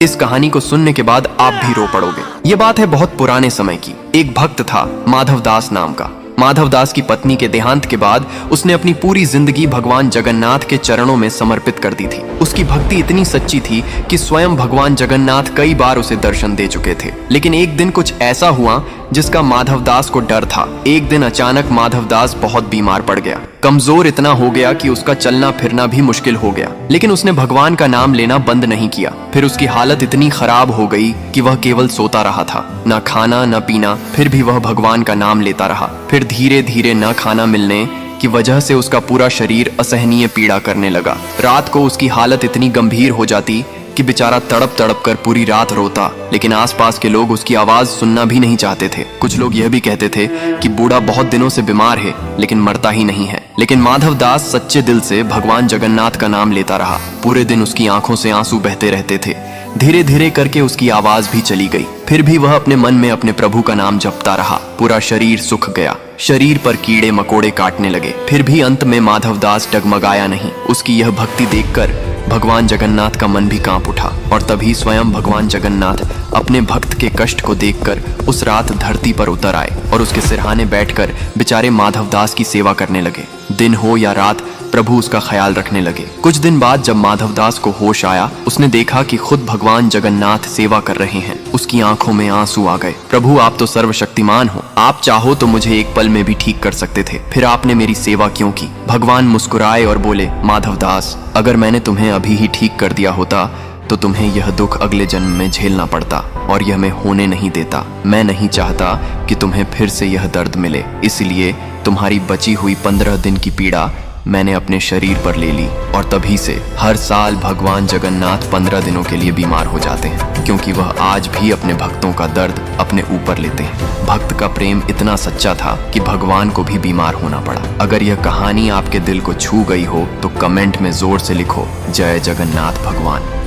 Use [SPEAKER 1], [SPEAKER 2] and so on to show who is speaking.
[SPEAKER 1] इस कहानी को सुनने के बाद आप भी रो पड़ोगे। ये बात है बहुत पुराने समय की। एक भक्त था माधव दास नाम का। माधव दास की पत्नी के देहांत के बाद उसने अपनी पूरी जिंदगी भगवान जगन्नाथ के चरणों में समर्पित कर दी थी। उसकी भक्ति इतनी सच्ची थी कि स्वयं भगवान जगन्नाथ कई बार उसे दर्शन दे चुके थे। लेकिन एक दिन कुछ ऐसा हुआ जिसका माधव दास को डर था। एक दिन अचानक माधव दास बहुत बीमार पड़ गया। कमजोर इतना हो गया कि उसका चलना फिरना भी मुश्किल हो गया। लेकिन उसने भगवान का नाम लेना बंद नहीं किया। फिर उसकी हालत इतनी खराब हो गई कि वह केवल सोता रहा था, न खाना न पीना, फिर भी वह भगवान का नाम लेता रहा। फिर धीरे धीरे न खाना मिलने की वजह से उसका पूरा शरीर असहनीय पीड़ा करने लगा। रात को उसकी हालत इतनी गंभीर हो जाती कि बेचारा तड़प तड़प कर पूरी रात रोता। लेकिन आसपास के लोग उसकी आवाज सुनना भी नहीं चाहते थे। कुछ लोग यह भी कहते थे कि बूढ़ा बहुत दिनों से बीमार है लेकिन मरता ही नहीं है। लेकिन माधव दास सच्चे दिल से भगवान जगन्नाथ का नाम लेता रहा। पूरे दिन उसकी आंखों से आंसू बहते रहते थे। धीरे धीरे करके उसकी आवाज भी चली गई। फिर भी वह अपने मन में अपने प्रभु का नाम जपता रहा। पूरा शरीर सूख गया। शरीर पर कीड़े मकोड़े काटने लगे। फिर भी अंत में माधव दास डगमगाया नहीं। उसकी यह भक्ति देखकर भगवान जगन्नाथ का मन भी कांप उठा और तभी स्वयं भगवान जगन्नाथ अपने भक्त के कष्ट को देखकर उस रात धरती पर उतर आए और उसके सिरहाने बैठकर बेचारे माधव दास की सेवा करने लगे। दिन हो या रात प्रभु उसका ख्याल रखने लगे। कुछ दिन बाद जब माधव दास को होश आया, उसने देखा कि खुद भगवान जगन्नाथ सेवा कर रहे हैं। उसकी आंखों में आंसू आ गए। प्रभु, आप तो सर्वशक्तिमान हो, आप चाहो तो मुझे एक पल में भी ठीक कर सकते थे, फिर आपने मेरी सेवा क्यों की? भगवान मुस्कुराए और बोले, माधव दास, अगर मैंने तुम्हें अभी ही ठीक कर दिया होता तो तुम्हें यह दुख अगले जन्म में झेलना पड़ता और यह मैं होने नहीं देता। मैं नहीं चाहता कि तुम्हें फिर से यह दर्द मिले, इसलिए तुम्हारी बची हुई 15 दिन की पीड़ा मैंने अपने शरीर पर ले ली। और तभी से हर साल भगवान जगन्नाथ 15 दिनों के लिए बीमार हो जाते हैं, क्योंकि वह आज भी अपने भक्तों का दर्द अपने ऊपर लेते हैं। भक्त का प्रेम इतना सच्चा था कि भगवान को भी बीमार होना पड़ा। अगर यह कहानी आपके दिल को छू गई हो तो कमेंट में जोर से लिखो, जय जगन्नाथ भगवान।